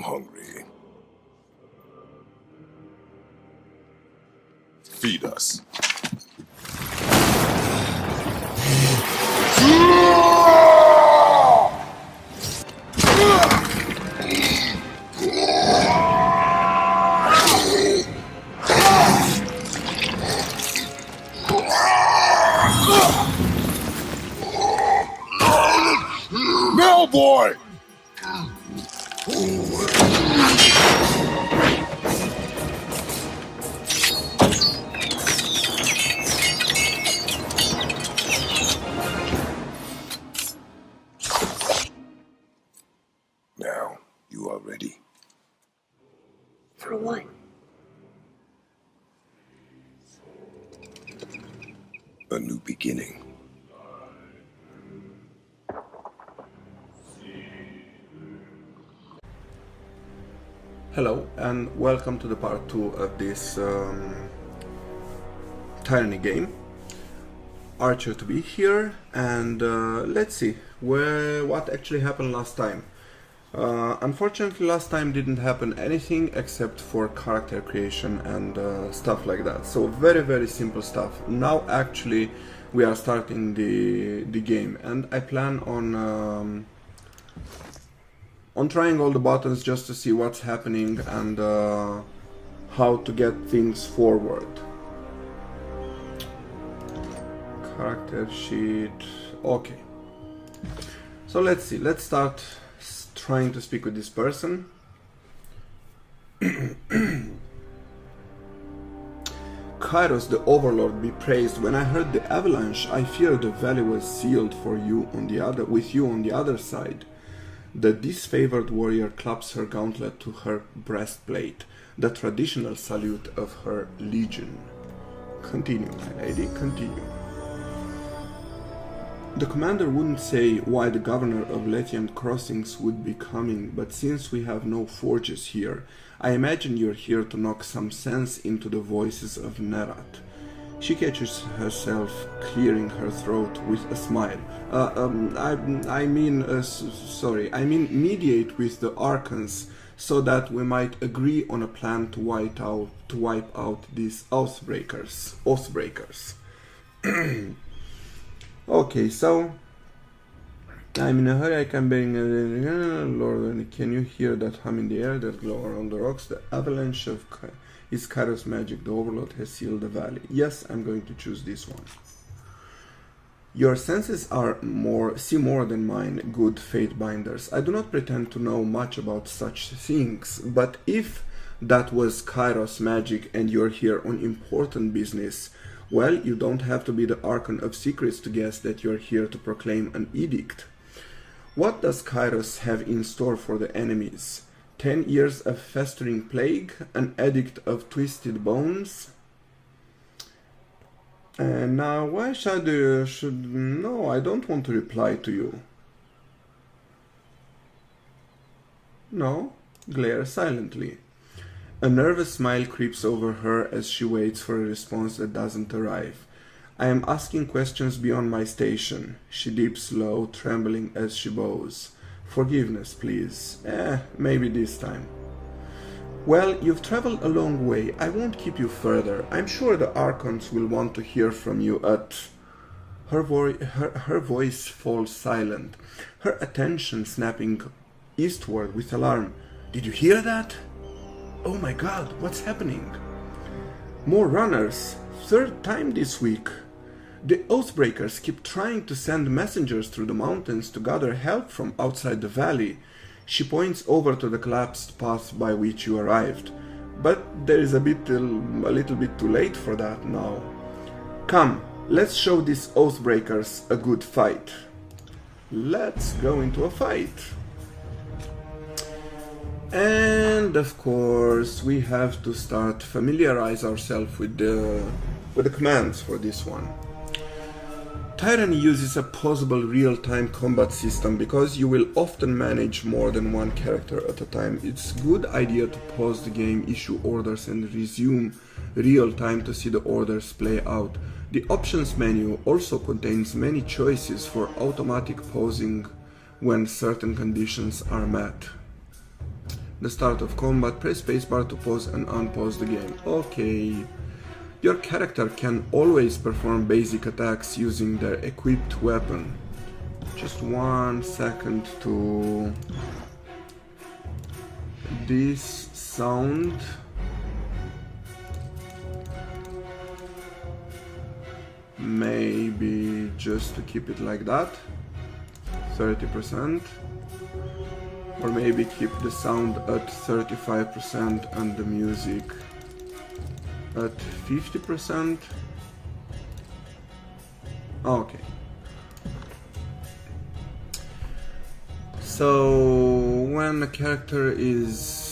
hungry. Feed us. Boy! Now, you are ready. For what? A new beginning. Hello and welcome to the part 2 of this Tyranny game. Archer to be here, and let's see what actually happened last time. Unfortunately, last time didn't happen anything except for character creation and stuff like that. So very simple stuff. Now actually we are starting the game, and I plan on trying all the buttons just to see what's happening and how to get things forward. Character sheet, okay. So let's see, let's start trying to speak with this person. Kairos, the Overlord, be praised. When I heard the avalanche, I feared the valley was sealed for you with you on the other side. The disfavored warrior claps her gauntlet to her breastplate, the traditional salute of her legion. Continue, my lady, continue. The commander wouldn't say why the governor of Lethian Crossings would be coming, but since we have no forges here, I imagine you're here to knock some sense into the voices of Nerat. She catches herself clearing her throat with a smile. I mean mediate with the Archons so that we might agree on a plan to wipe out these Oathbreakers. Okay, so I'm in a hurry. I can bring Lord. Can you hear that hum in the air, that glow around the rocks? The avalanche of is Kairos magic. The Overlord has sealed the valley. Yes, I'm going to choose this one. Your senses see more than mine, good fate binders. I do not pretend to know much about such things, but if that was Kairos magic and you're here on important business, well, you don't have to be the Archon of Secrets to guess that you're here to proclaim an edict. What does Kairos have in store for the enemies? 10 years of festering plague, an edict of twisted bones. And now, why no, I don't want to reply to you. No, glare silently. A nervous smile creeps over her as she waits for a response that doesn't arrive. I am asking questions beyond my station. She dips low, trembling as she bows. Forgiveness, please. Maybe this time. Well, you've traveled a long way. I won't keep you further. I'm sure the Archons will want to hear from you at... Her voice falls silent, her attention snapping eastward with alarm. Did you hear that? Oh my god, what's happening? More runners. Third time this week. The Oathbreakers keep trying to send messengers through the mountains to gather help from outside the valley. She points over to the collapsed path by which you arrived. But there is a little bit too late for that now. Come, let's show these Oathbreakers a good fight. Let's go into a fight. And of course we have to start familiarize ourselves with the commands for this one. Tyranny uses a possible real-time combat system because you will often manage more than one character at a time. It's a good idea to pause the game, issue orders and resume real-time to see the orders play out. The options menu also contains many choices for automatic pausing when certain conditions are met. the start of combat, press spacebar to pause and unpause the game. Okay. Your character can always perform basic attacks using their equipped weapon. Just 1 second to... This sound... Maybe just to keep it like that, 30%, or maybe keep the sound at 35% and the music at 50%. Okay. So when a character is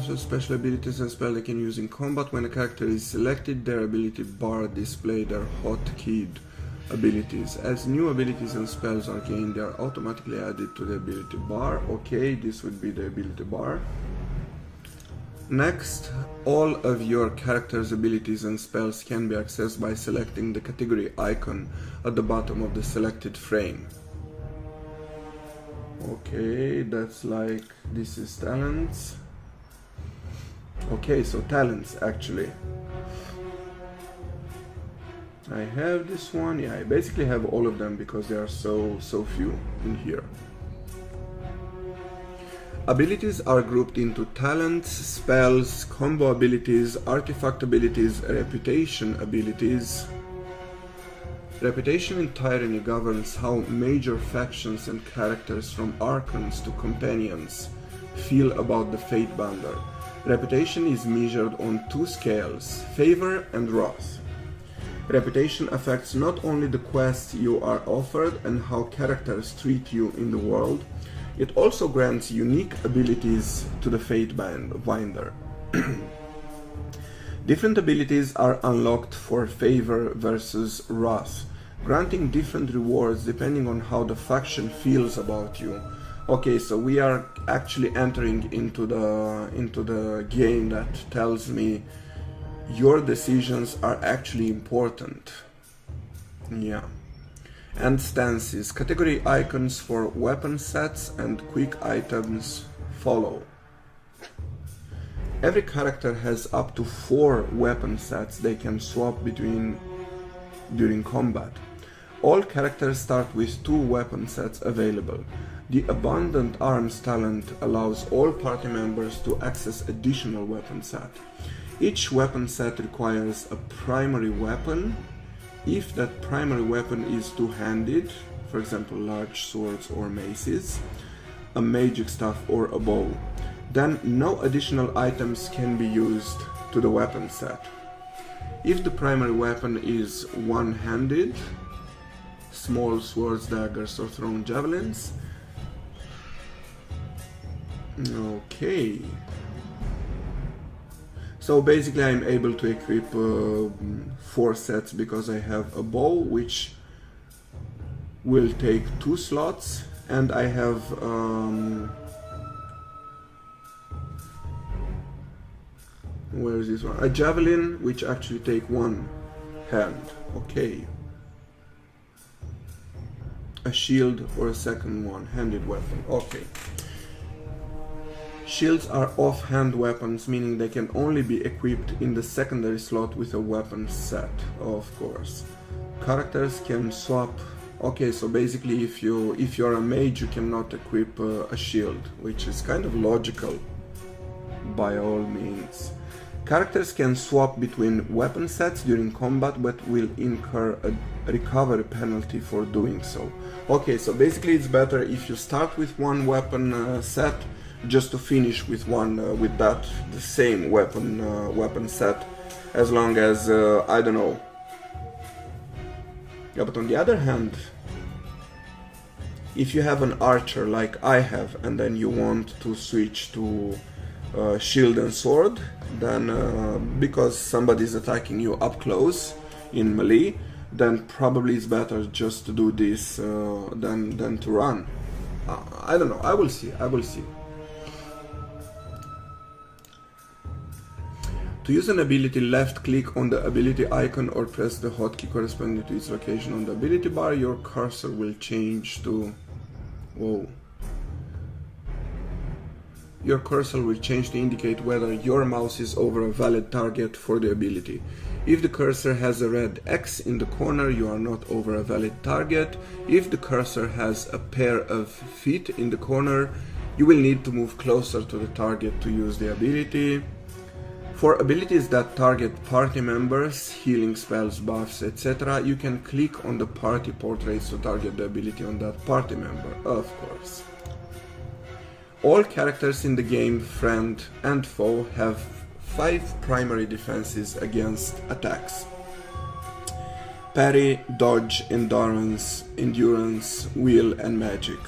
so special abilities and spells they can use in combat. When a character is selected, their ability bar display their hotkeyed abilities. As new abilities and spells are gained, they are automatically added to the ability bar. Okay, this would be the ability bar. Next, all of your character's abilities and spells can be accessed by selecting the category icon at the bottom of the selected frame. Okay, that's like, this is talents. Okay, so talents actually. I have this one, yeah, I basically have all of them because there are so few in here. Abilities are grouped into talents, spells, combo abilities, artifact abilities, reputation abilities. Reputation in Tyranny governs how major factions and characters from Archons to Companions feel about the Fatebender. Reputation is measured on 2 scales, favor and wrath. Reputation affects not only the quests you are offered and how characters treat you in the world, it also grants unique abilities to the Fatebender. Different abilities are unlocked for favor versus wrath, granting different rewards depending on how the faction feels about you. Okay, so we are actually entering into the game that tells me your decisions are actually important. Yeah. And stances. Category icons for weapon sets and quick items follow. Every character has up to 4 weapon sets they can swap between during combat. All characters start with 2 weapon sets available. The Abundant Arms talent allows all party members to access additional weapon set. Each weapon set requires a primary weapon. If that primary weapon is two-handed, for example large swords or maces, a magic staff or a bow, then no additional items can be used to the weapon set. If the primary weapon is one-handed, small swords, daggers or thrown javelins. Okay. So basically I'm able to equip 4 sets because I have a bow which will take 2 slots, and I have where is this one? A javelin which actually take 1 hand. Okay. A shield or a second one-handed weapon. Okay. Shields are off-hand weapons, meaning they can only be equipped in the secondary slot with a weapon set, of course. Characters can swap. Okay, so basically if you're a mage you cannot equip a shield, which is kind of logical by all means. Characters can swap between weapon sets during combat, but will incur a recovery penalty for doing so. Okay, so basically it's better if you start with 1 weapon set, just to finish with the same weapon set, as long as I don't know. Yeah, but on the other hand, if you have an archer like I have, and then you want to switch to shield and sword, then because somebody is attacking you up close in melee, then probably it's better just to do this than to run. I don't know. I will see. To use an ability, left click on the ability icon or press the hotkey corresponding to its location on the ability bar. Your cursor will change to... Whoa. your cursor will change to indicate whether your mouse is over a valid target for the ability. If the cursor has a red X in the corner, you are not over a valid target. If the cursor has a pair of feet in the corner, you will need to move closer to the target to use the ability. For abilities that target party members, healing spells, buffs, etc., you can click on the party portraits to target the ability on that party member, of course. All characters in the game, friend and foe, have 5 primary defenses against attacks: parry, dodge, endurance, will, and magic.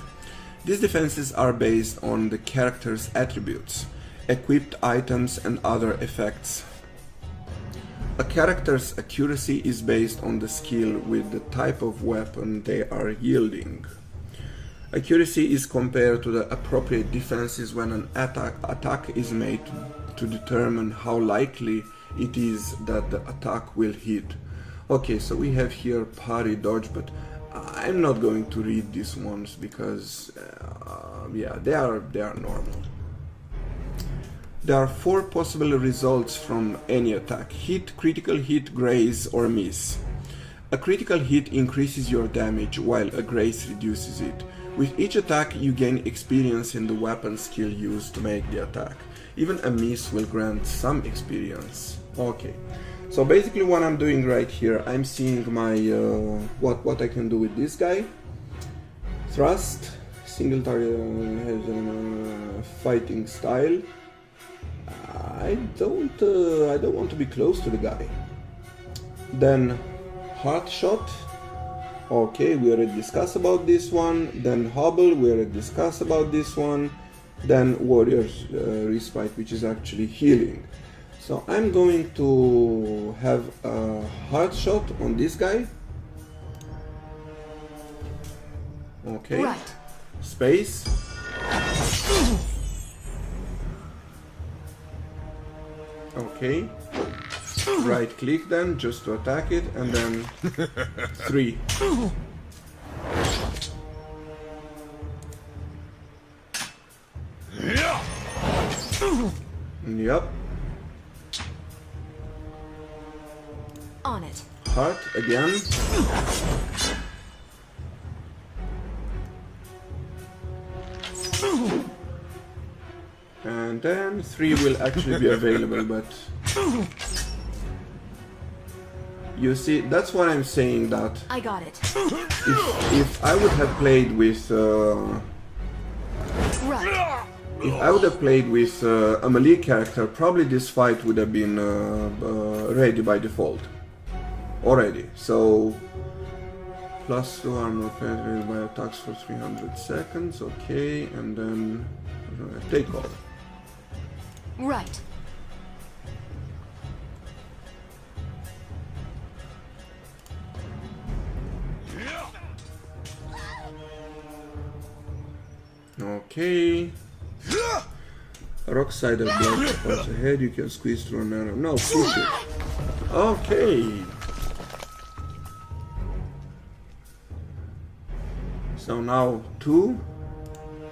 These defenses are based on the character's attributes, equipped items, and other effects. A character's accuracy is based on the skill with the type of weapon they are wielding. Accuracy is compared to the appropriate defenses when an attack is made to determine how likely it is that the attack will hit. Okay, so we have here parry, dodge, but I'm not going to read these ones because yeah, they are normal. There are 4 possible results from any attack: hit, critical hit, graze, or miss. A critical hit increases your damage while a graze reduces it. With each attack you gain experience in the weapon skill used to make the attack. Even a miss will grant some experience. Okay, so basically what I'm doing right here, I'm seeing my what I can do with this guy. Thrust, single target, has a fighting style. I don't want to be close to the guy. Then heart shot. Okay, we already discussed about this one. Then hobble, we already discussed about this one. Then warrior's respite, which is actually healing. So I'm going to have a heart shot on this guy. Okay. Right. Space. Okay. Right click then, just to attack it, and then 3. Yep. On it. Heart again. And then 3 will actually be available, but you see, that's what I'm saying, that I got it. if I would have played with Right. if I would have played with a melee character, probably this fight would have been ready by default already. So +2 armor penetrated by attacks for 300 seconds. Okay, and then take all. Right. Okay. Rock cider block spots ahead, you can squeeze through an arrow. No, push it. Okay. So now 2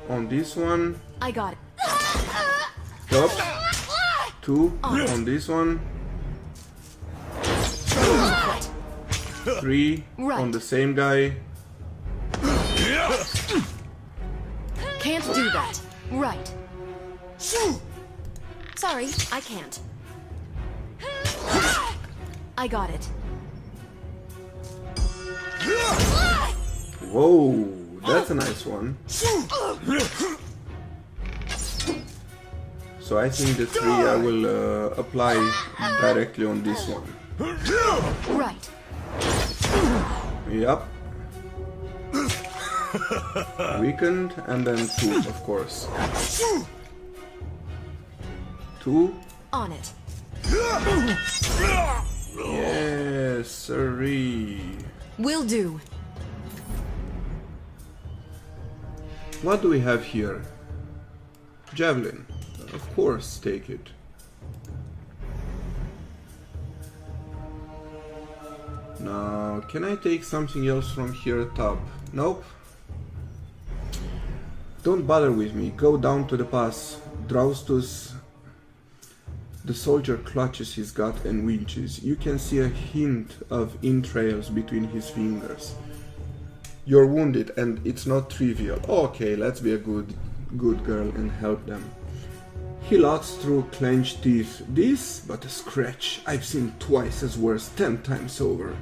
on this one. I got it. Top. 2 on this one. 3 on the same guy. Can't do that. Right. Sorry, I can't. I got it. Whoa, that's a nice one. So I think the 3 I will apply directly on this one. Right. Yep. Weakened, and then 2, of course. 2. On it. Yes, sirree. Will do. What do we have here? Javelin. Of course, take it. Now, can I take something else from here at top? Nope. Don't bother with me. Go down to the pass. Draustus, the soldier clutches his gut and winches. You can see a hint of entrails between his fingers. You're wounded and it's not trivial. Okay, let's be a good girl and help them. He laughs through clenched teeth. This but a scratch. I've seen twice as worse, 10 times over.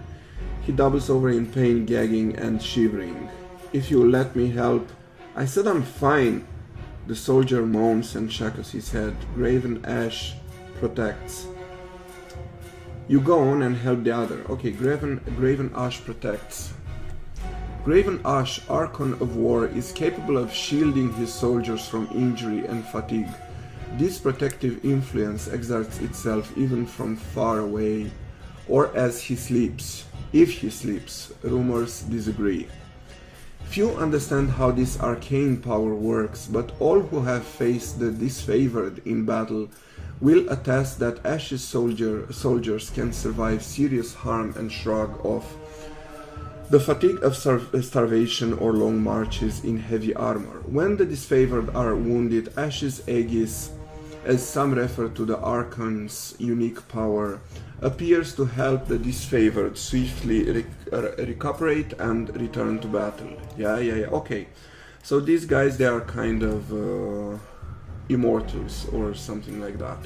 He doubles over in pain, gagging and shivering. If you let me help. I said I'm fine. The soldier moans and shakes his head. Graven Ash protects. You go on and help the other. Okay, Graven Ash protects. Graven Ash, Archon of War, is capable of shielding his soldiers from injury and fatigue. This protective influence exerts itself even from far away, or as he sleeps. If he sleeps, rumors disagree. Few understand how this arcane power works, but all who have faced the disfavored in battle will attest that Ash's soldiers can survive serious harm and shrug off the fatigue of starvation or long marches in heavy armor. When the disfavored are wounded, Ash's Aegis, as some refer to the Archon's unique power, appears to help the disfavored swiftly recuperate and return to battle. Yeah, okay. So these guys, they are kind of immortals or something like that.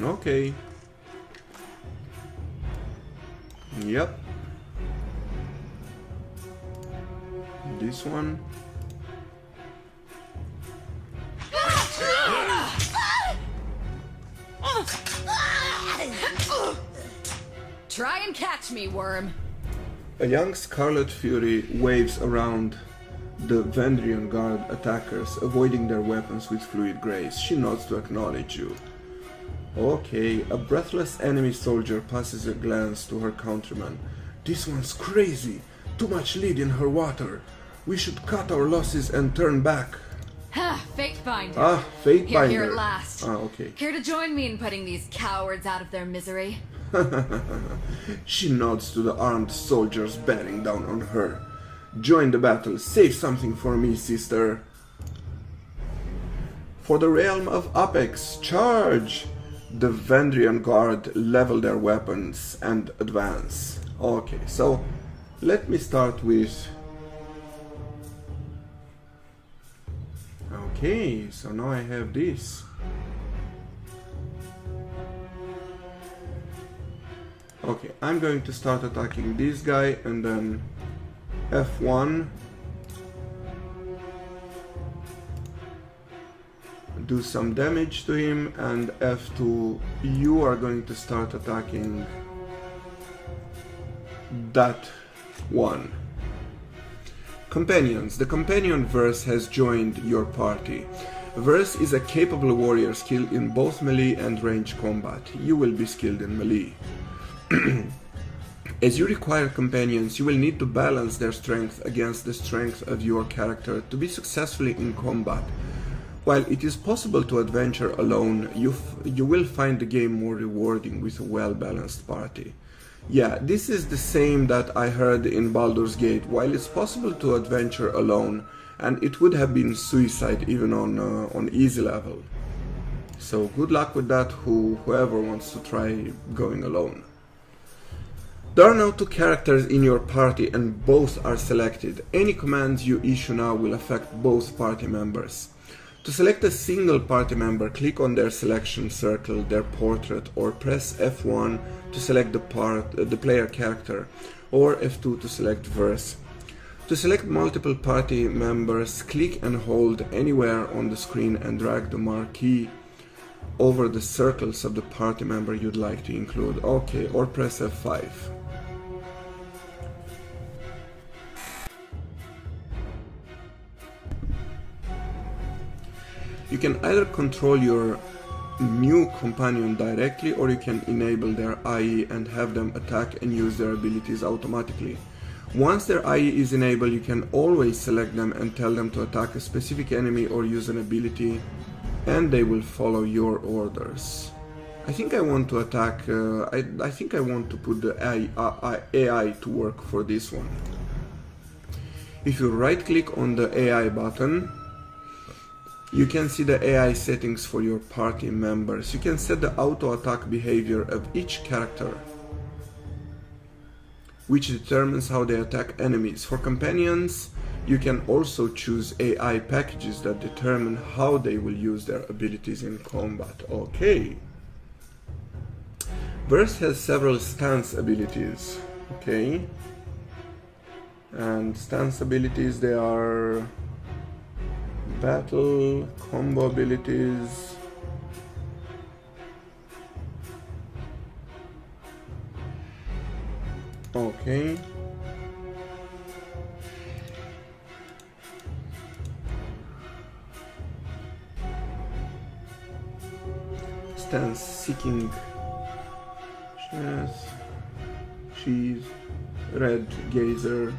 Okay. Yep. This one. Try and catch me, worm. A young Scarlet Fury waves around the Vendrian Guard attackers, avoiding their weapons with fluid grace. She nods to acknowledge you. Okay, a breathless enemy soldier passes a glance to her countryman. This one's crazy. Too much lead in her water. We should cut our losses and turn back. Ha, Fate Finder. Ah, Fate Finder. Here at last. Ah, okay. Care to join me in putting these cowards out of their misery? She nods to the armed soldiers bearing down on her. Join the battle. Save something for me, sister. For the realm of Apex, charge! The Vendrian Guard level their weapons and advance. Okay, so let me start with... Okay, so now I have this. Okay, I'm going to start attacking this guy and then F1. Do some damage to him, and F2, you are going to start attacking that one. Companions. The companion Verse has joined your party. Verse is a capable warrior skilled in both melee and range combat. You will be skilled in melee. As you require companions, you will need to balance their strength against the strength of your character to be successfully in combat. While it is possible to adventure alone, you will find the game more rewarding with a well-balanced party. Yeah, this is the same that I heard in Baldur's Gate. While it's possible to adventure alone, and it would have been suicide even on easy level. So good luck with that, whoever wants to try going alone. There are now 2 characters in your party and both are selected. Any commands you issue now will affect both party members. To select a single party member, click on their selection circle, their portrait, or press F1 to select the player character, or F2 to select Verse. To select multiple party members, click and hold anywhere on the screen and drag the marquee over the circles of the party member you'd like to include. Okay, or press F5. You can either control your new companion directly, or you can enable their IE and have them attack and use their abilities automatically. Once their IE is enabled, you can always select them and tell them to attack a specific enemy or use an ability, and they will follow your orders. I think I want to attack, I think I want to put the AI to work for this one. If you right click on the AI button, You can see the AI settings for your party members. You can set the auto attack behavior of each character, which determines how they attack enemies. For companions, you can also choose AI packages that determine how they will use their abilities in combat. Okay. Verse has several stance abilities. Okay. And stance abilities, they are battle, combo abilities. Okay. Stance seeking, chess, cheese, red gazer.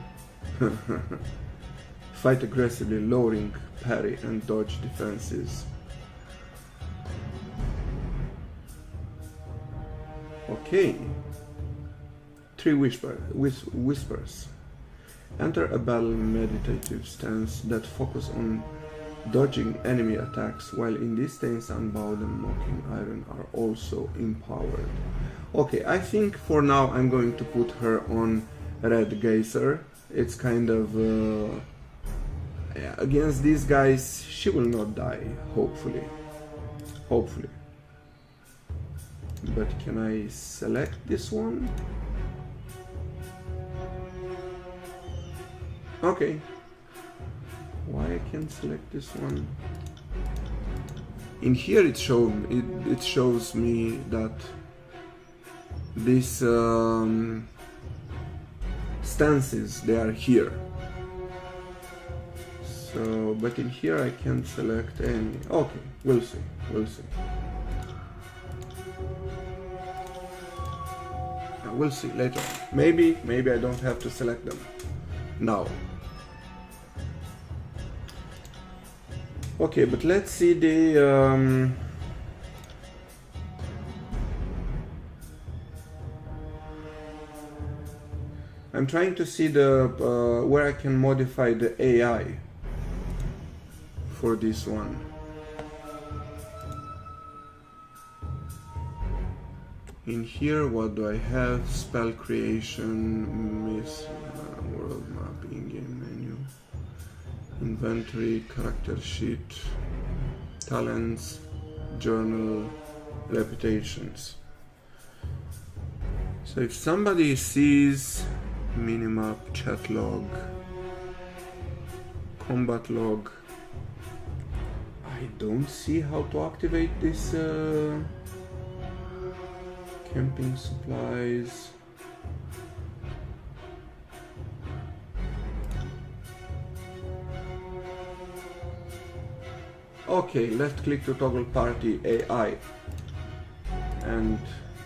Fight aggressively, lowering parry and dodge defenses. Okay. Three whispers. Enter a battle meditative stance that focus on dodging enemy attacks, while in this stance Unbowed and Mocking Iron are also empowered. Okay, I think for now I'm going to put her on Red Gazer. It's kind of against these guys she will not die, hopefully. But can I select this one? Okay. Why I can select this one? In here it shows me that these stances, they are here. So, but in here I can't select any. Okay, we'll see. We'll see later. Maybe I don't have to select them now. Okay, but let's see the I'm trying to see the where I can modify the AI for this one. In here, what do I have? Spell creation, world mapping, game menu, inventory, character sheet, talents, journal, reputations. So if somebody sees minimap, chat log, combat log, I don't see how to activate this camping supplies. Okay, left click to toggle party AI. And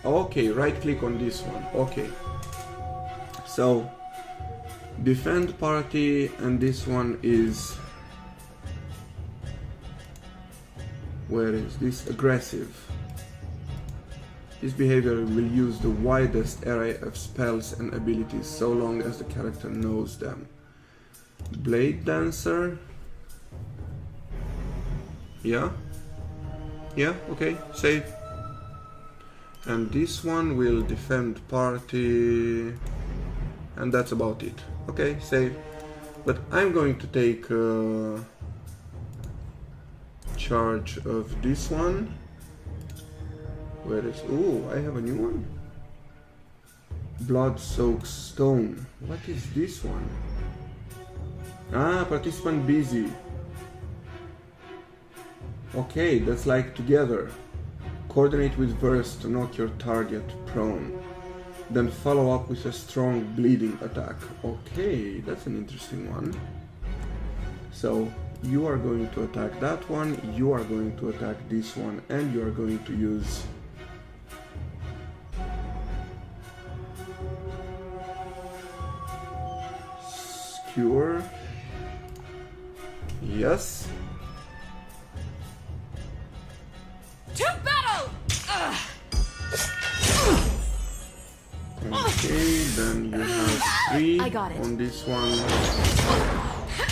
okay, right click on this one. Okay. So defend party, and this one is, where is this? Aggressive. This behavior will use the widest array of spells and abilities so long as the character knows them. Blade Dancer. Yeah, okay, save. And this one will defend party, and that's about it. Okay, save. But I'm going to take charge of this one. Where is... Oh, I have a new one. Blood-soaked stone. What is this one? Ah, participant busy. Okay, that's like together. Coordinate with verse to knock your target prone. Then follow up with a strong bleeding attack. Okay, that's an interesting one. So you are going to attack that one, you are going to attack this one, and you are going to use Skewer. Yes. To battle! Okay, then you have 3 I got it. on this one.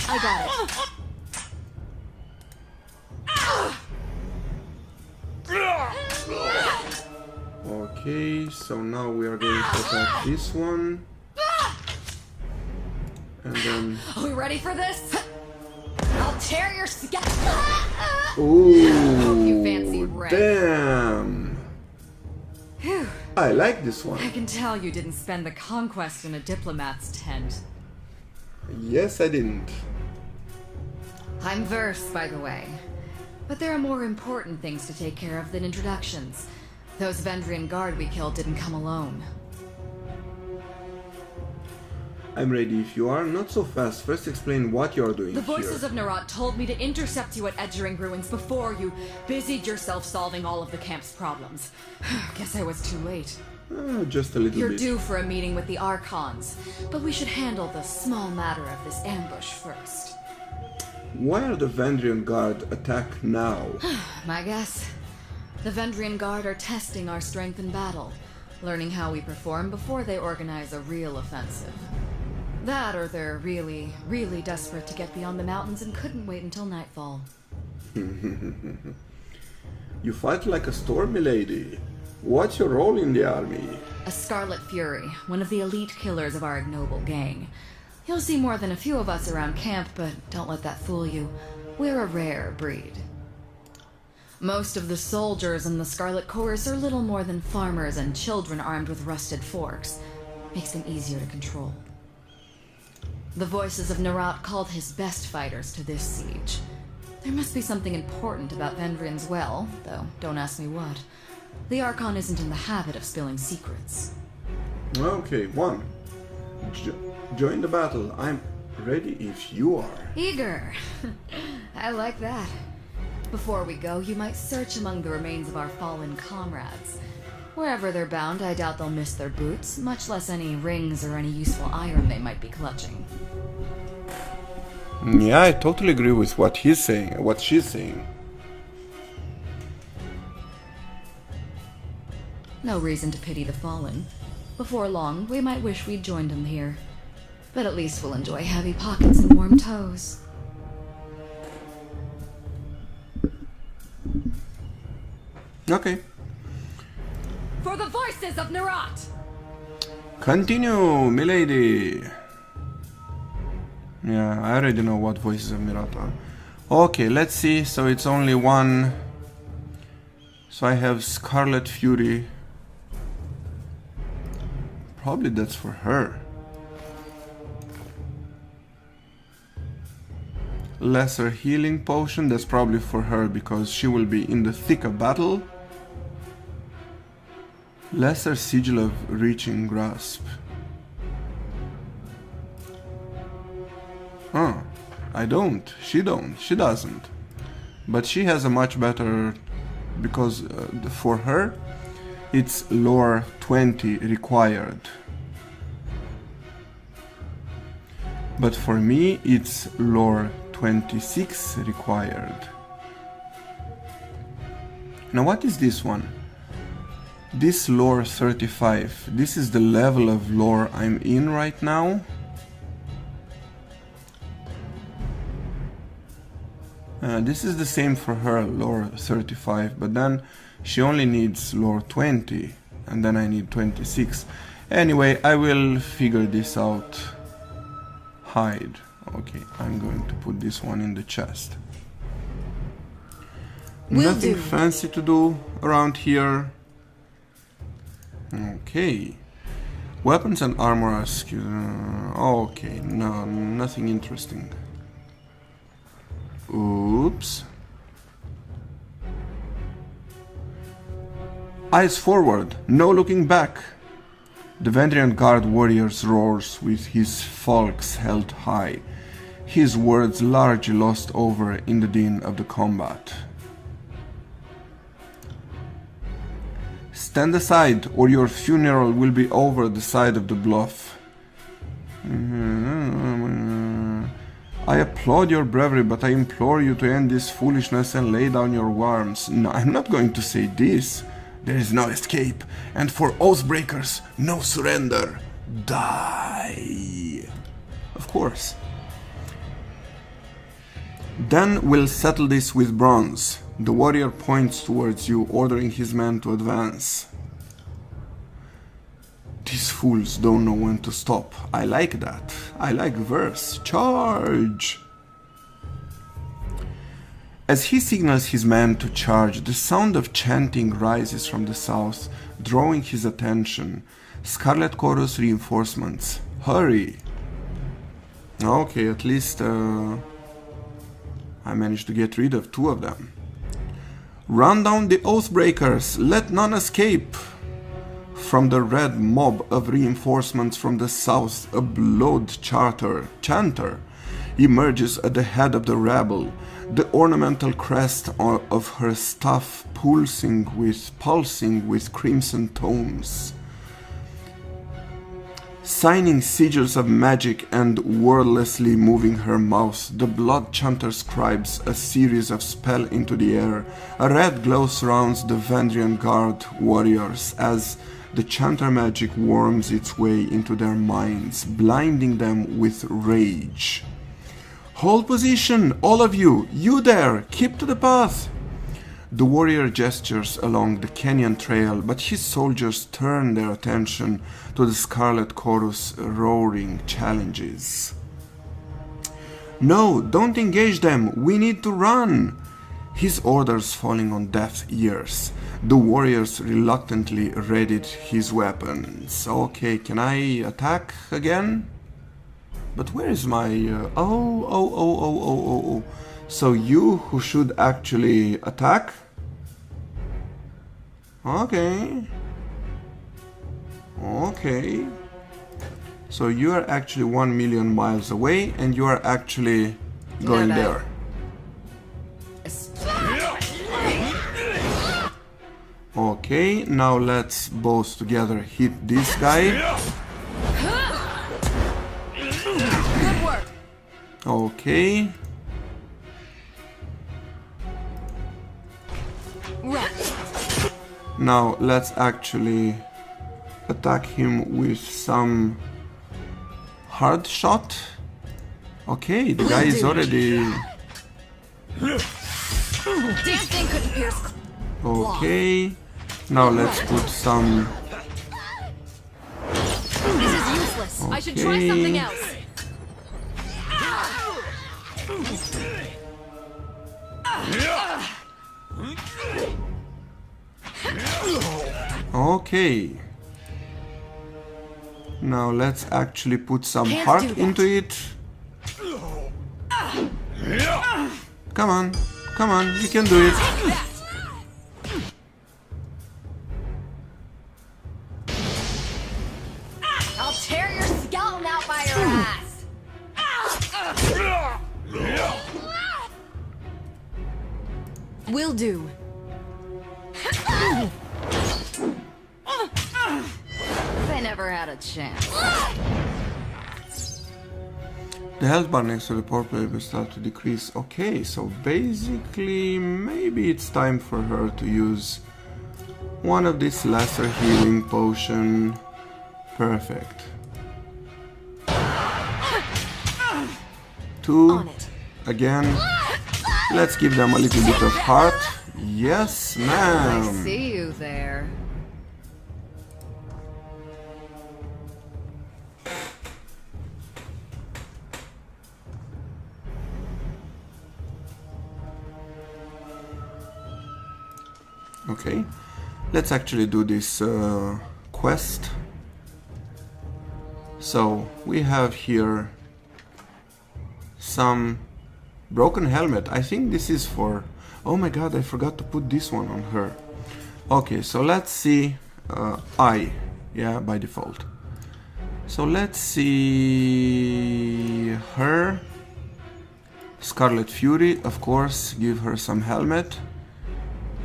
I got it. Okay, so now we are going to attack this one. And then... Are we ready for this? I'll tear your skin. Ooh, You fancy red. damn! Phew. I like this one. I can tell you didn't spend the conquest in a diplomat's tent. Yes, I didn't. I'm Verse, by the way. But there are more important things to take care of than introductions. Those Vendrian guard we killed didn't come alone. I'm ready if you are. Not so fast. First explain what you're doing The voices here. of Nerat told me to intercept you at Edgering Ruins before you busied yourself solving all of the camp's problems. Guess I was too late. Just a little You're bit. due for a meeting with the Archons, but we should handle the small matter of this ambush first. Why are the Vendrian Guard attack now? My guess? The Vendrian Guard are testing our strength in battle, learning how we perform before they organize a real offensive. That or they're really, really desperate to get beyond the mountains and couldn't wait until nightfall. You fight like a storm, milady. What's your role in the army? A Scarlet Fury, one of the elite killers of our ignoble gang. You'll see more than a few of us around camp, but don't let that fool you. We're a rare breed. Most of the soldiers in the Scarlet Chorus are little more than farmers and children armed with rusted forks. Makes them easier to control. The voices of Nerat called his best fighters to this siege. There must be something important about Vendrian's well, though don't ask me what. The Archon isn't in the habit of spilling secrets. Okay, one. Join the battle. I'm ready if you are. Eager. I like that. Before we go, you might search among the remains of our fallen comrades. Wherever they're bound, I doubt they'll miss their boots, much less any rings or any useful iron they might be clutching. Yeah, I totally agree with what he's saying, what she's saying. No reason to pity the fallen. Before long, we might wish we'd joined them here. But at least we'll enjoy heavy pockets and warm toes. Okay. For the voices of Nerat! Continue, milady. Yeah, I already know what voices of Nerat are. Okay, let's see. So it's only one. So I have Scarlet Fury. Probably that's for her. Lesser healing potion, that's probably for her because she will be in the thick of battle. Lesser sigil of reaching grasp. Huh. I don't. She doesn't. But she has a much better, because for her it's lore 20 required. But for me it's lore 26 required. Now what is this one? This lore 35. This is the level of lore I'm in right now. This is the same for her, lore 35, but then she only needs lore 20, and then I need 26. Anyway, I will figure this out. Hide. Okay, I'm going to put this one in the chest. Will Nothing do. fancy to do around here. Okay. Weapons and armor are skewed. Okay, no, nothing interesting. Oops. Eyes forward, no looking back. The Vendrian Guard warrior roars with his falx held high, his words largely lost over in the din of the combat. Stand aside, or your funeral will be over the side of the bluff. I applaud your bravery, but I implore you to end this foolishness and lay down your arms. No, I'm not going to say this. There is no escape, and for oathbreakers, no surrender. Die. Of course. Then we'll settle this with bronze. The warrior points towards you, ordering his men to advance. These fools don't know when to stop. I like that. I like verse. Charge! As he signals his men to charge, the sound of chanting rises from the south, drawing his attention. Scarlet Chorus reinforcements. Hurry! Okay, at least I managed to get rid of 2 of them. Run down the Oathbreakers! Let none escape! From the red mob of reinforcements from the south, a blood chanter emerges at the head of the rabble, the ornamental crest of her staff pulsing with crimson tones. Signing sigils of magic and wordlessly moving her mouth, the blood chanter scribes a series of spells into the air. A red glow surrounds the Vendrian Guard warriors as the chanter magic worms its way into their minds, blinding them with rage. Hold position, all of you! You there! Keep to the path! The warrior gestures along the canyon trail, but his soldiers turn their attention to the Scarlet Chorus roaring challenges. No, don't engage them! We need to run! His orders falling on deaf ears. The warriors reluctantly readied his weapons. Okay, can I attack again? But where is my... Oh. So you who should actually attack? Okay. So you are actually 1 million miles away and you are actually going there. Okay, now let's both together hit this guy. Good work. Okay. Right. Now let's actually attack him with some hard shot. Okay, the guy is already... Damn thing couldn't pierce. Okay. Now let's put some... This is useless. I should try something else. Okay. Now let's actually put some Can't heart do that. into it. Come on, you can do it. I'll tear your skeleton out by your ass. Will do. They never had a chance. The health bar next to the power player will start to decrease. Okay, so basically maybe it's time for her to use one of these lesser healing potion. Perfect. 2 On it. again. Let's give them a little bit of heart. Yes, I ma'am. see you there. Okay, let's actually do this quest. So we have here some broken helmet. I think this is for... Oh my god, I forgot to put this one on her. Okay, so let's see. Yeah, by default. So let's see her. Scarlet Fury, of course, give her some helmet.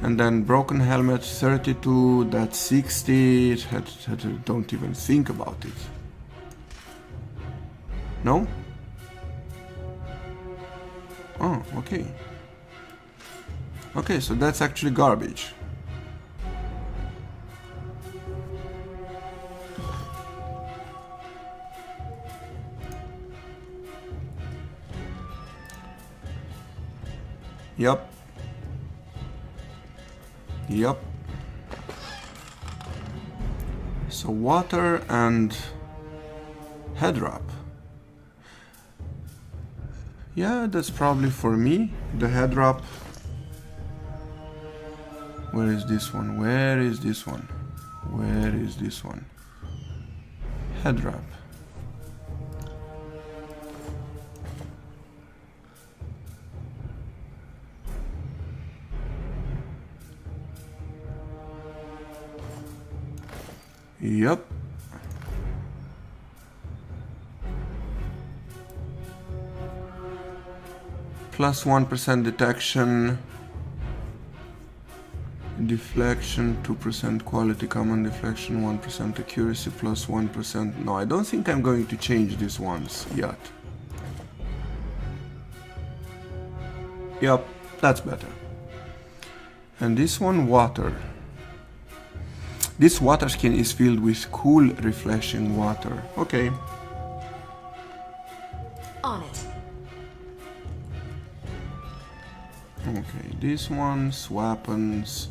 And then broken helmet 32, that's 60. Don't even think about it. No? Oh, okay. Okay, so that's actually garbage. Yep. So water and head wrap. Yeah, that's probably for me. The head wrap. Where is this one? Where is this one? Where is this one? Head wrap. Yep. Plus 1% detection, deflection, 2% quality, common deflection, 1% accuracy, plus 1%. No, I don't think I'm going to change these ones yet. Yep, that's better. And this one, water. This water skin is filled with cool, refreshing water. Okay. On it. Okay, these ones, weapons.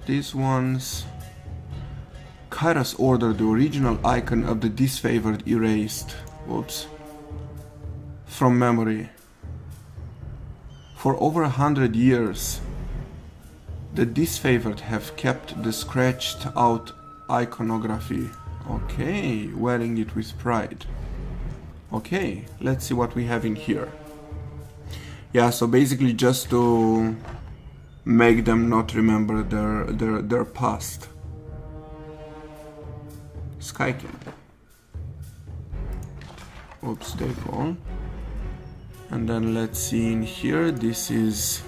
These ones. Kairos ordered the original icon of the disfavored erased. Whoops. From memory. For over 100 years, the disfavored have kept the scratched out iconography. Okay, wearing it with pride. Okay, let's see what we have in here. Yeah, so basically just to make them not remember their past. Skykin. Oops, they fall. And then let's see in here, this is...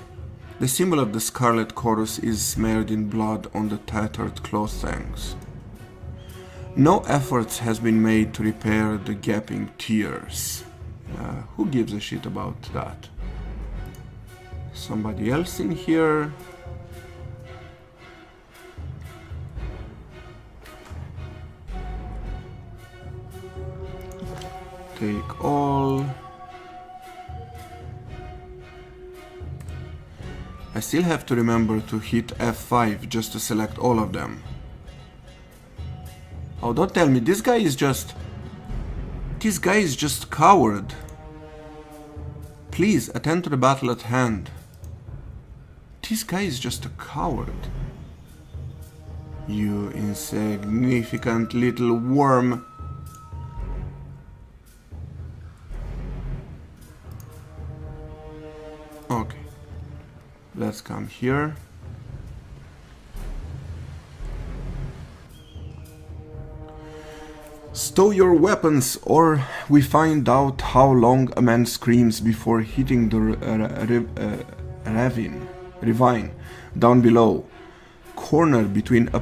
The symbol of the Scarlet Chorus is smeared in blood on the tattered clothings. No efforts has been made to repair the gaping tears. Who gives a shit about that? Somebody else in here? Take all. I still have to remember to hit F5 just to select all of them. Oh, don't tell me, this guy is just... This guy is just coward. Please, attend to the battle at hand. This guy is just a coward. You insignificant little worm. Okay. Let's come here. Stow your weapons, or we find out how long a man screams before hitting the ravine down below. Cornered between a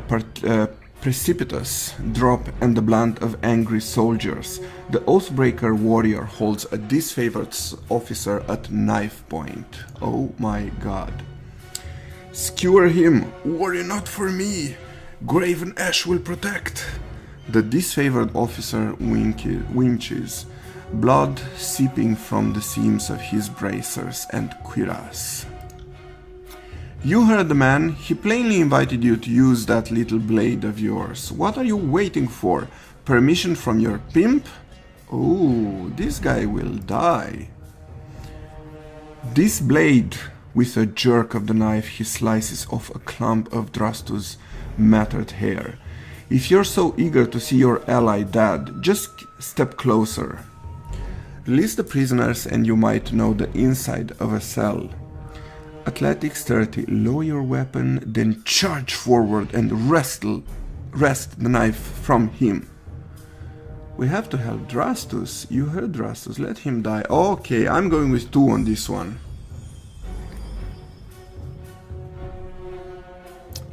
precipitous drop and the band of angry soldiers, the Oathbreaker warrior holds a disfavored officer at knife point. Oh my god. Skewer him, worry not for me. Graven Ash will protect. The disfavored officer winches, blood seeping from the seams of his bracers and cuirass. You heard the man. He plainly invited you to use that little blade of yours. What are you waiting for? Permission from your pimp? Oh, this guy will die. This blade, with a jerk of the knife, he slices off a clump of Drastu's matted hair. If you're so eager to see your ally dead, just step closer. Release the prisoners and you might know the inside of a cell. Athletics 30, lower your weapon, then charge forward and wrest the knife from him. We have to help Drastus. You heard Drastus, let him die. Okay, I'm going with 2 on this one.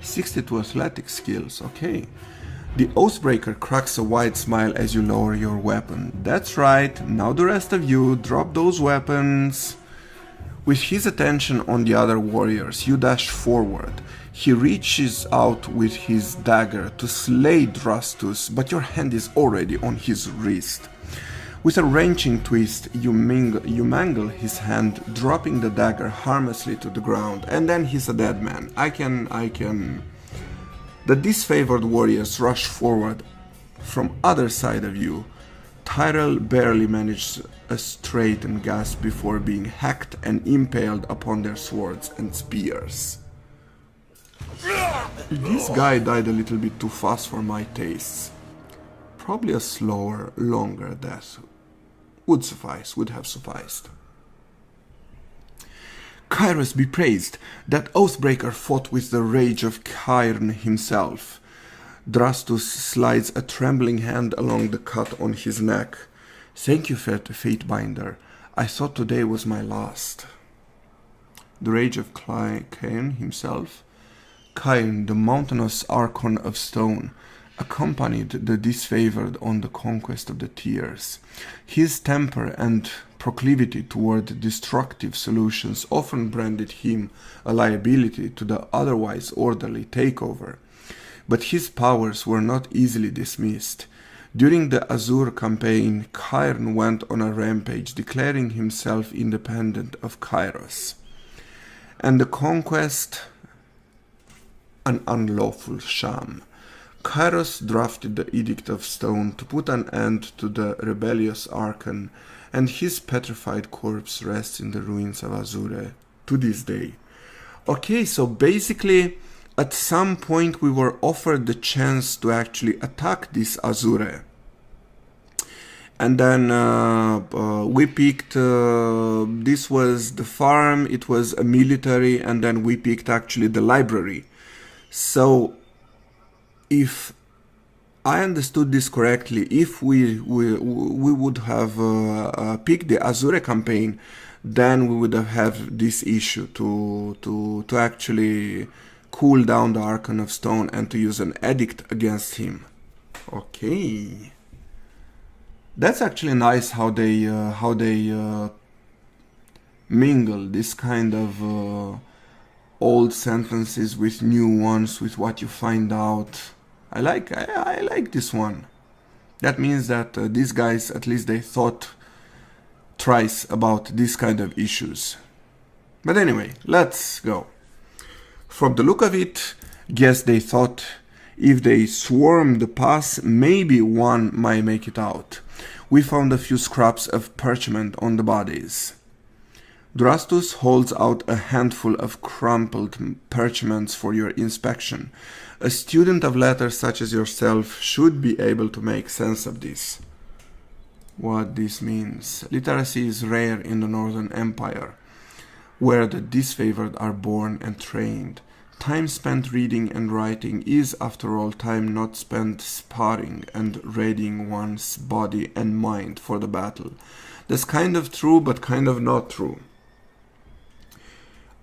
62 athletic skills, okay. The Oathbreaker cracks a wide smile as you lower your weapon. That's right, now the rest of you, drop those weapons. With his attention on the other warriors, you dash forward. He reaches out with his dagger to slay Drastus, but your hand is already on his wrist. With a wrenching twist, you mangle his hand, dropping the dagger harmlessly to the ground, and then he's a dead man. I can... The disfavored warriors rush forward, From other side of you, Tyrell barely managed a straightened gasp before being hacked and impaled upon their swords and spears. This guy died a little bit too fast for my tastes. Probably a slower, longer death would have sufficed. Kairos be praised, that Oathbreaker fought with the rage of Cairn himself. Drastus slides a trembling hand along the cut on his neck. Thank you, Fatebinder. I thought today was my last. The rage of Cairn himself. Cairn, the mountainous Archon of Stone, accompanied the disfavored on the conquest of the Tears. His temper and proclivity toward destructive solutions often branded him a liability to the otherwise orderly takeover. But his powers were not easily dismissed. During the Azure campaign, Cairn went on a rampage, declaring himself independent of Kairos. And the conquest, an unlawful sham. Kairos drafted the Edict of Stone to put an end to the rebellious Archon, and his petrified corpse rests in the ruins of Azure to this day. Okay, so basically, at some point we were offered the chance to actually attack this Azure. And then we picked, this was the farm, it was a military, and then we picked actually the library. So, if I understood this correctly, if we would have picked the Azure campaign, then we would have this issue to actually cool down the Archon of Stone and to use an edict against him. Okay, that's actually nice how they mingle this kind of old sentences with new ones, with what you find out. I like this one. That means that these guys, at least they thought twice about this kind of issues. But anyway, let's go. From the look of it, guess they thought if they swarm the pass, maybe one might make it out. We found a few scraps of parchment on the bodies. Drastus holds out a handful of crumpled parchments for your inspection. A student of letters such as yourself should be able to make sense of this. What this means. Literacy is rare in the Northern Empire, where the disfavored are born and trained. Time spent reading and writing is, after all, time not spent sparring and readying one's body and mind for the battle. That's kind of true, but kind of not true.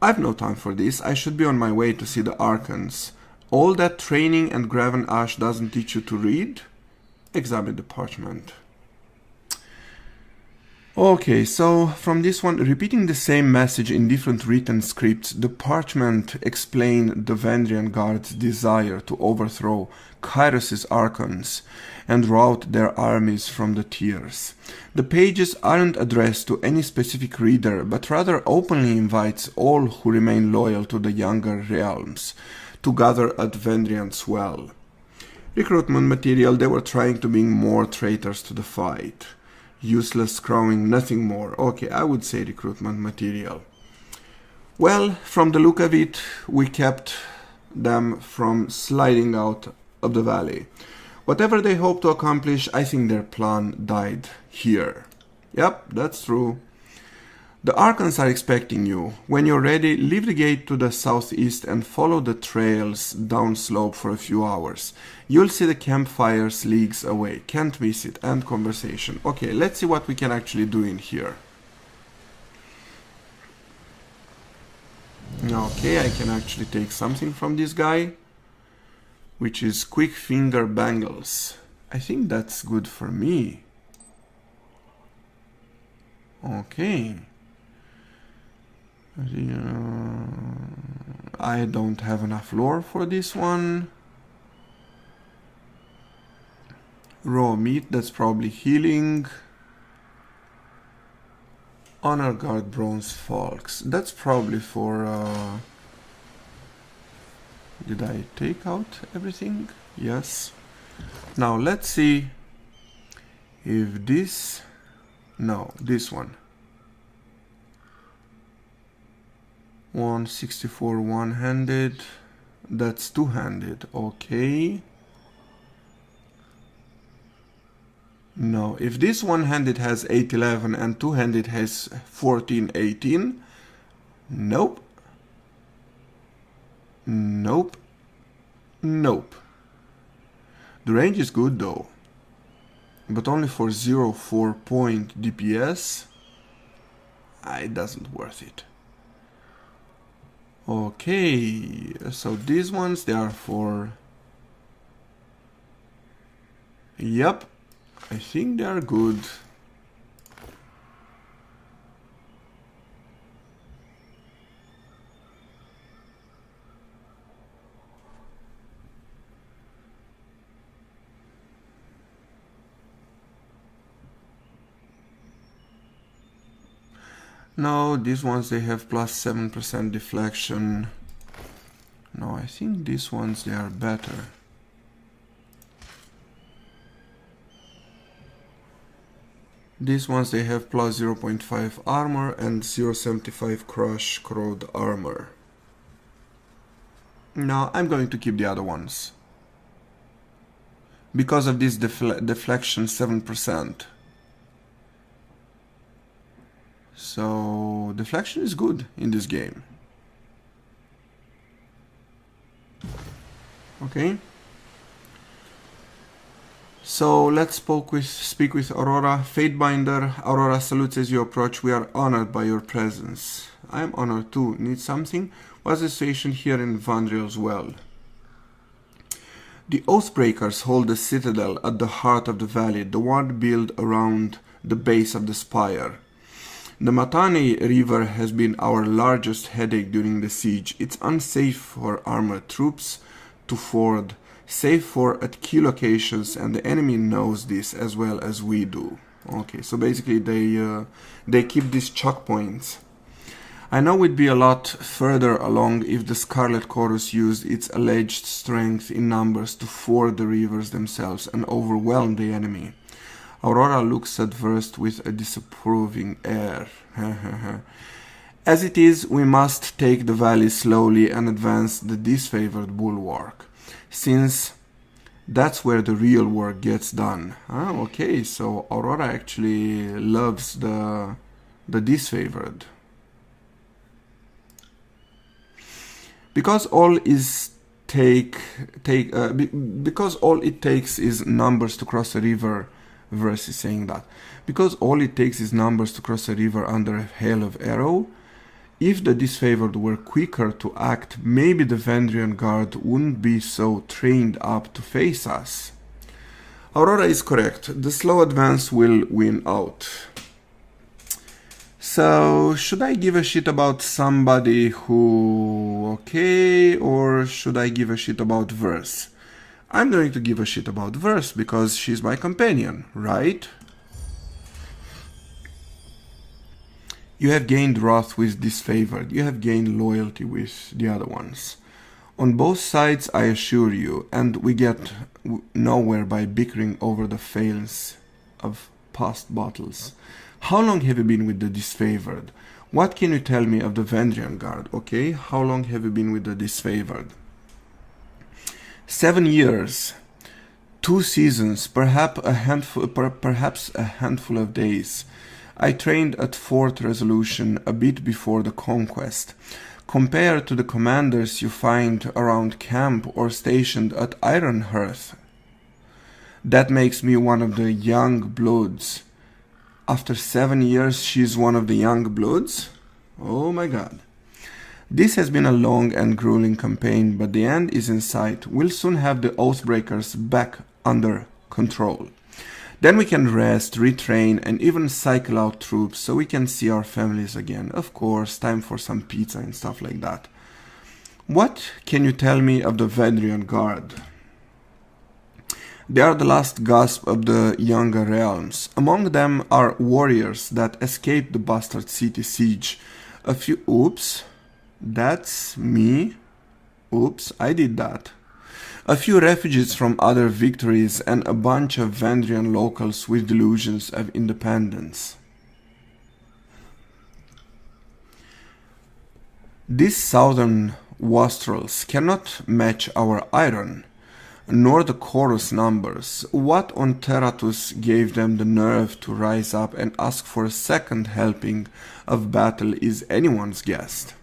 I've no time for this. I should be on my way to see the Archons. All that training and Graven Ash doesn't teach you to read? Examine the parchment. Okay, so from this one, repeating the same message in different written scripts, the parchment explained the Vendrian Guard's desire to overthrow Kairos' Archons and rout their armies from the Tears. The pages aren't addressed to any specific reader, but rather openly invites all who remain loyal to the younger realms to gather at Vendrian's well. Recruitment material, they were trying to bring more traitors to the fight. Useless crowing, nothing more. Okay, I would say recruitment material. Well, from the look of it, we kept them from sliding out of the valley. Whatever they hoped to accomplish, I think their plan died here. Yep, that's true. The Archons are expecting you. When you're ready, leave the gate to the southeast and follow the trails downslope for a few hours. You'll see the campfires leagues away. Can't miss it. End conversation. Okay, let's see what we can actually do in here. Okay, I can actually take something from this guy, which is quick finger bangles. I think that's good for me. Okay. I don't have enough lore for this one. Raw meat, that's probably healing. Honor Guard Bronze Folks, that's probably for... Did I take out everything? Yes. Now let's see if this... No, this one. 164 one-handed. That's two-handed. Okay. No, if this one-handed has 811 and two-handed has 1418, nope. Nope. Nope. The range is good though, but only for 0.4 point DPS. It doesn't worth it. Okay, so these ones, they are for... Yep, I think they are good. No, these ones they have plus 7% deflection. No, I think these ones they are better. These ones they have plus 0.5 armor and 0.75 crush corrode armor. No, I'm going to keep the other ones. Because of this deflection 7%. So deflection is good in this game. Okay. So let's speak with Aurora. Fatebinder, Aurora salutes as you approach. We are honored by your presence. I am honored too. Need something? What's the situation here in Vandriel's well? The Oathbreakers hold a citadel at the heart of the valley, the one built around the base of the spire. The Matane River has been our largest headache during the siege. It's unsafe for armored troops to ford, save for at key locations, and the enemy knows this as well as we do. Okay, so basically they keep these choke points. I know we'd be a lot further along if the Scarlet Chorus used its alleged strength in numbers to ford the rivers themselves and overwhelm the enemy. Aurora looks at Verst with a disapproving air. As it is, we must take the valley slowly and advance the disfavored bulwark, since that's where the real work gets done. Okay, so Aurora actually loves the disfavored. Because all it takes is numbers to cross a river. Verse is saying that. Because all it takes is numbers to cross a river under a hail of arrow, if the disfavored were quicker to act, maybe the Vandrian Guard wouldn't be so trained up to face us. Aurora is correct. The slow advance will win out. So, should I give a shit about somebody who... okay, or should I give a shit about Verse? I'm going to give a shit about Verse because she's my companion, right? You have gained wrath with disfavored. You have gained loyalty with the other ones. On both sides, I assure you, and we get nowhere by bickering over the fails of past battles. How long have you been with the disfavored? What can you tell me of the Vandrian Guard? Okay, how long have you been with the disfavored? 7 years, 2 seasons, perhaps a handful of days. I trained at Fort Resolution a bit before the conquest. Compared to the commanders you find around camp or stationed at Ironhearth, that makes me one of the young bloods. After 7 years, she's one of the young bloods? Oh my god. This has been a long and grueling campaign, but the end is in sight. We'll soon have the Oathbreakers back under control. Then we can rest, retrain, and even cycle out troops so we can see our families again. Of course, time for some pizza and stuff like that. What can you tell me of the Vandrian Guard? They are the last gasp of the younger realms. Among them are warriors that escaped the bastard city siege. A few... Oops. That's me. Oops, I did that. a few refugees from other victories, and a bunch of Vandrian locals with delusions of independence. These southern wastrels cannot match our iron, nor the chorus numbers. What on Teratus gave them the nerve to rise up and ask for a second helping of battle is anyone's guess.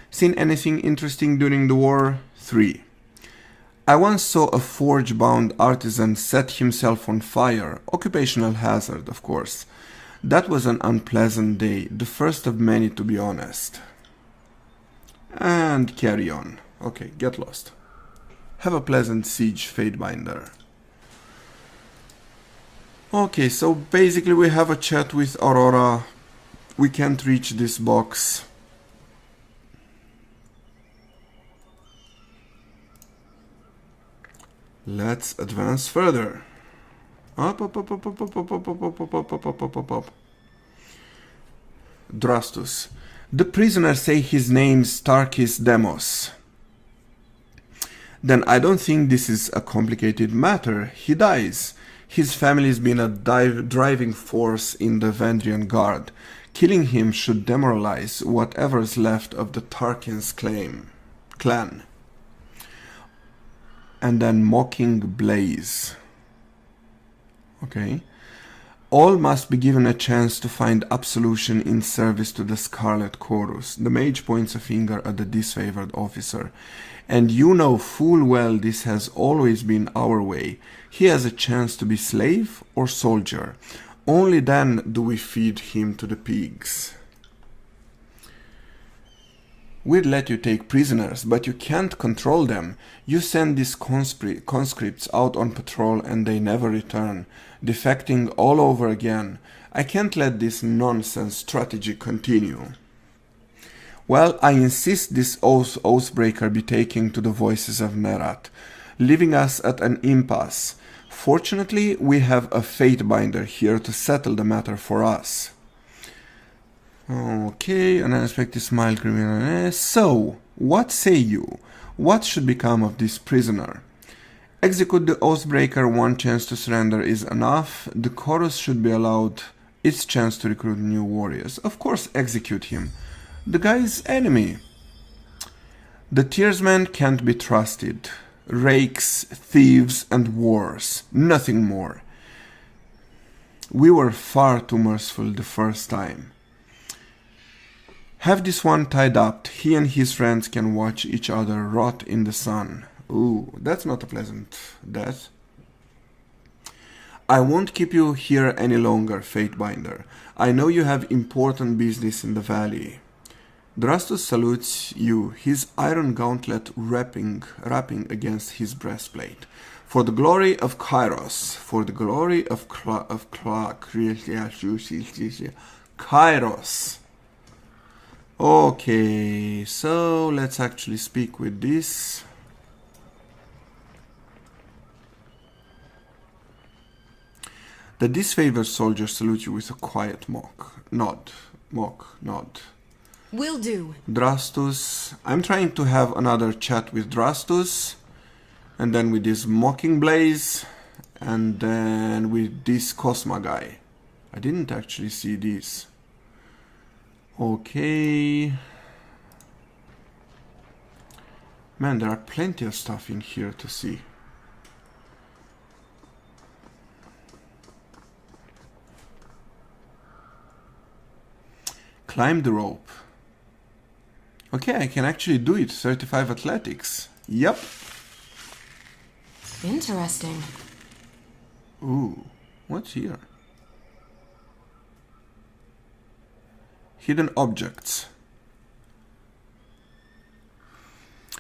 Seen anything interesting during the war? 3. I once saw a forge-bound artisan set himself on fire, occupational hazard, of course. That was an unpleasant day, the first of many, to be honest. And carry on. Okay, get lost. Have a pleasant siege, Fatebinder. Okay, so basically we have a chat with Aurora. We can't reach this box. Let's advance further. Up. Drastus. The prisoners say his name's Tarkis Demos. Then I don't think this is a complicated matter. He dies. His family's been a driving force in the Vandrian Guard. Killing him should demoralize whatever's left of the Tarkin's clan. And then mocking Blaze. Okay. All must be given a chance to find absolution in service to the Scarlet Chorus. The mage points a finger at the disfavored officer. And you know full well this has always been our way. He has a chance to be slave or soldier. Only then do we feed him to the pigs. We'd let you take prisoners, but you can't control them. You send these conscripts out on patrol and they never return, defecting all over again. I can't let this nonsense strategy continue. Well, I insist this oathbreaker be taken to the voices of Nerat, leaving us at an impasse. Fortunately, we have a Fatebinder here to settle the matter for us. Okay, an unexpected smile. So, what say you? What should become of this prisoner? Execute the Oathbreaker. One chance to surrender is enough. The chorus should be allowed its chance to recruit new warriors. Of course, execute him. The guy's enemy. The Tearsmen can't be trusted. Rakes, thieves, and wars. Nothing more. We were far too merciful the first time. Have this one tied up. He and his friends can watch each other rot in the sun. Ooh, that's not a pleasant death. I won't keep you here any longer, Fatebinder. I know you have important business in the valley. Drastus salutes you, his iron gauntlet wrapping against his breastplate. For the glory of Kairos, for the glory of Kairos. Okay, so let's actually speak with this. The disfavored soldier salutes you with a quiet nod. Will do. Drastus. I'm trying to have another chat with Drastus. And then with this mocking Blaze. And then with this Cosma guy. I didn't actually see this. Okay. Man, there are plenty of stuff in here to see. Climb the rope. Okay, I can actually do it. 35 athletics. Yep. Interesting. Ooh, what's here? Hidden objects.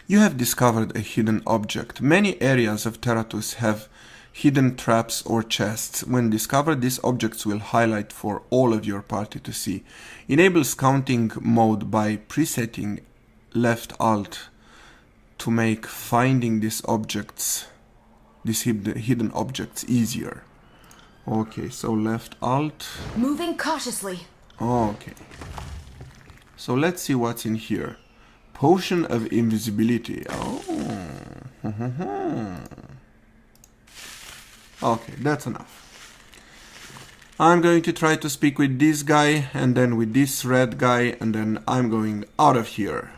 You have discovered a hidden object. Many areas of Teratus have hidden traps or chests. When discovered, these objects will highlight for all of your party to see. Enable scouting mode by presetting left alt to make finding these hidden objects easier. Okay, so left alt. Moving cautiously. Okay. So let's see what's in here. Potion of invisibility. Oh, Okay, that's enough. I'm going to try to speak with this guy, and then with this red guy, and then I'm going out of here.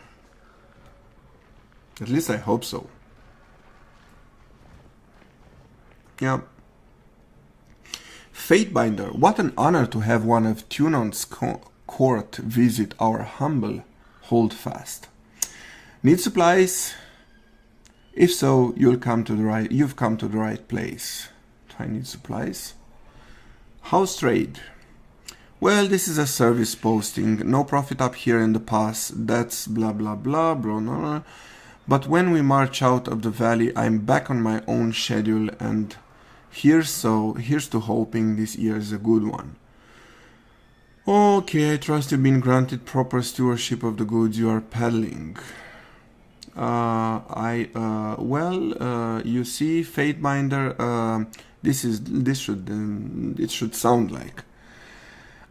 At least I hope so. Yeah. Fatebinder, what an honor to have one of Tunon's court visit our humble holdfast. Need supplies? If so, you've come to the right place. Do I need supplies? House trade. Well, this is a service posting. No profit up here in the pass. That's blah blah blah blah blah. But when we march out of the valley, I'm back on my own schedule, and here's to hoping this year is a good one. Okay, I trust you've been granted proper stewardship of the goods you are peddling. You see, Fatebinder, it should sound like.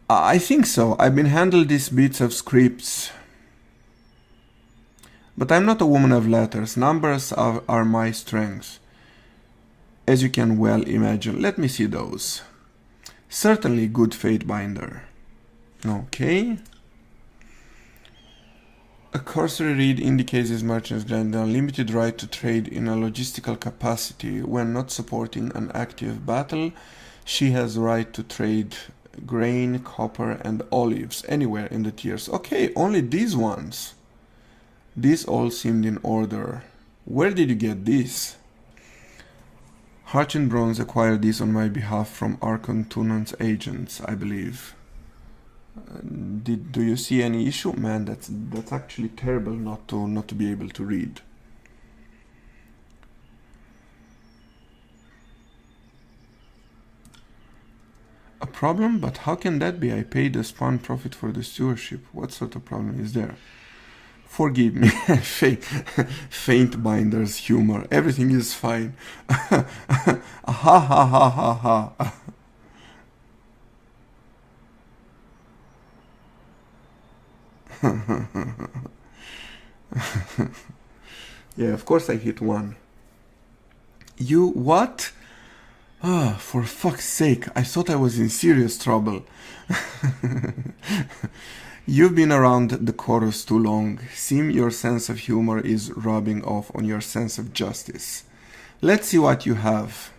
I think so. I've been handling these bits of scripts. But I'm not a woman of letters. Numbers are my strength, as you can well imagine. Let me see those. Certainly, good Fatebinder. Okay. A cursory read indicates this merchant's granted the unlimited right to trade in a logistical capacity. When not supporting an active battle, she has the right to trade grain, copper, and olives anywhere in the tiers. Okay, only these ones. These all seemed in order. Where did you get this? Harch and Bronze acquired these on my behalf from Archon Tunan's agents, I believe. Do you see any issue? Man, that's actually terrible not to be able to read. A problem? But how can that be? I paid a spawn profit for the stewardship. What sort of problem is there? Forgive me, faint binder's humor. Everything is fine. Ha ha ha ha ha. Yeah, of course I hit one. You what? Ah, for fuck's sake, I thought I was in serious trouble. You've been around the chorus too long. Seem your sense of humor is rubbing off on your sense of justice. Let's see what you have.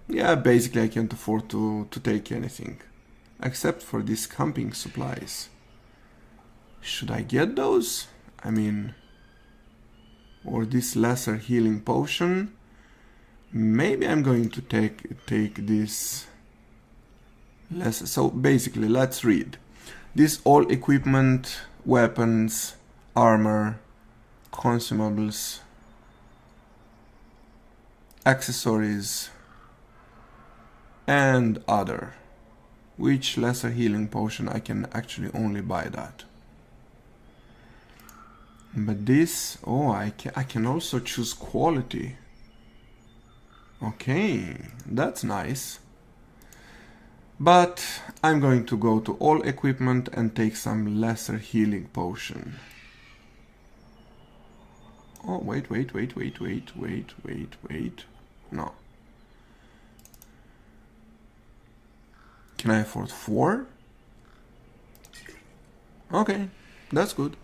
Yeah, basically I can't afford to take anything. Except for these camping supplies. Should I get those? I mean... Or this lesser healing potion? Maybe I'm going to take this... lesser... So basically, let's read. This all equipment, weapons, armor, consumables, accessories, and other. Which lesser healing potion I can actually only buy that. But this, oh, I can also choose quality. Okay, that's nice. But I'm going to go to all equipment and take some lesser healing potion. Oh, wait. No. Can I afford 4? Okay, that's good.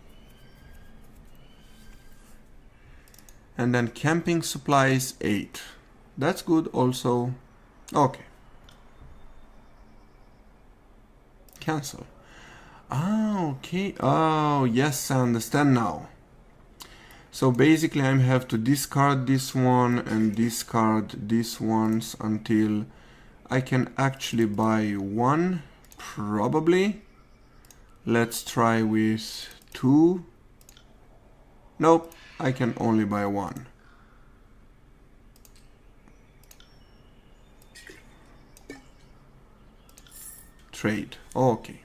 And then camping supplies 8. That's good also. Okay. Cancel. Ah, okay. Oh, yes, I understand now. So basically I have to discard this one and discard these ones until I can actually buy one, probably. Let's try with 2. Nope, I can only buy 1. Trade. Okay.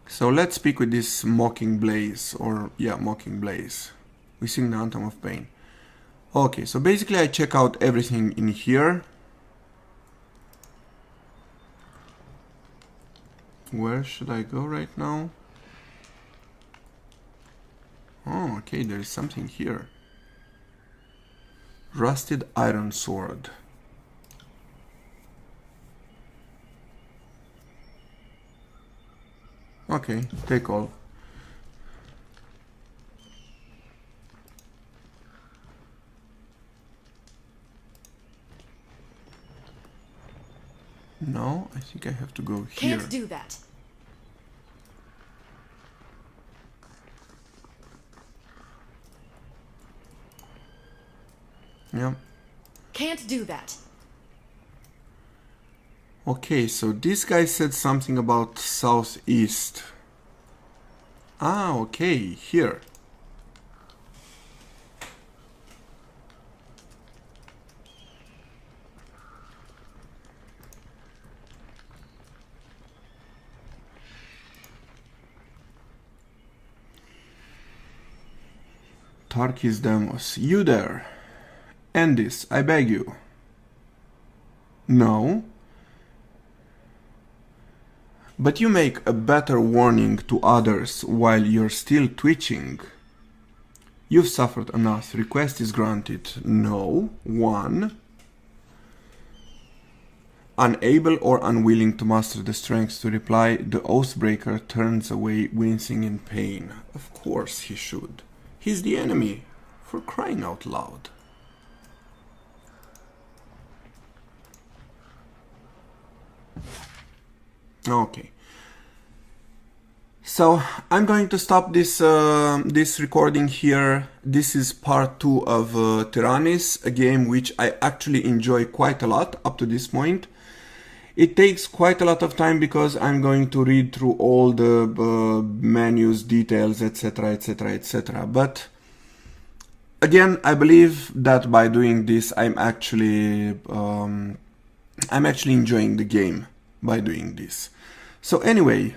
So let's speak with this Mocking Blaze, or yeah, Mocking Blaze. We sing the Anthem of Pain. Okay, so basically I check out everything in here. Where should I go right now? Oh, okay, there is something here. Rusted iron sword. Okay, take all. No, I think I have to go here. Can't do that. Yeah. Can't do that. Okay, so this guy said something about southeast. Ah, okay, here. Tarkis Demos, you there? End this, I beg you. No? But you make a better warning to others while you're still twitching. You've suffered enough. Request is granted. No. 1. Unable or unwilling to muster the strength to reply, the Oathbreaker turns away, wincing in pain. Of course he should. He's the enemy. For crying out loud. Okay. So I'm going to stop this this recording here. This is part 2 of Tyranny, a game which I actually enjoy quite a lot up to this point. It takes quite a lot of time because I'm going to read through all the menus, details, etc, etc, etc. But again, I believe that by doing this, I'm actually enjoying the game by doing this. So anyway,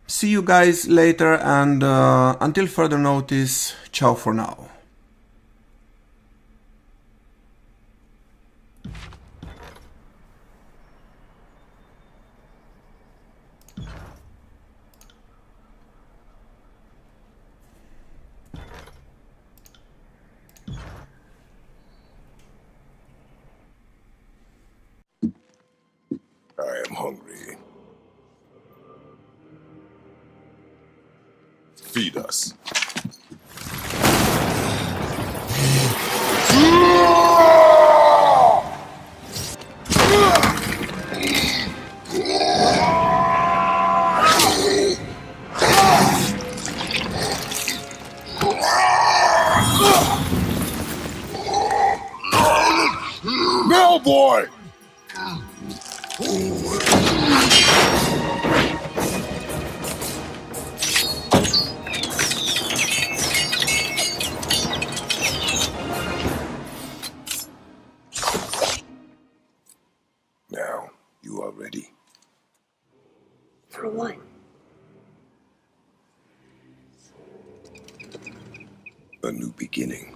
see you guys later, and until further notice, ciao for now. I am hungry. Feed us. Bellboy! Now, you are ready. For what? A new beginning.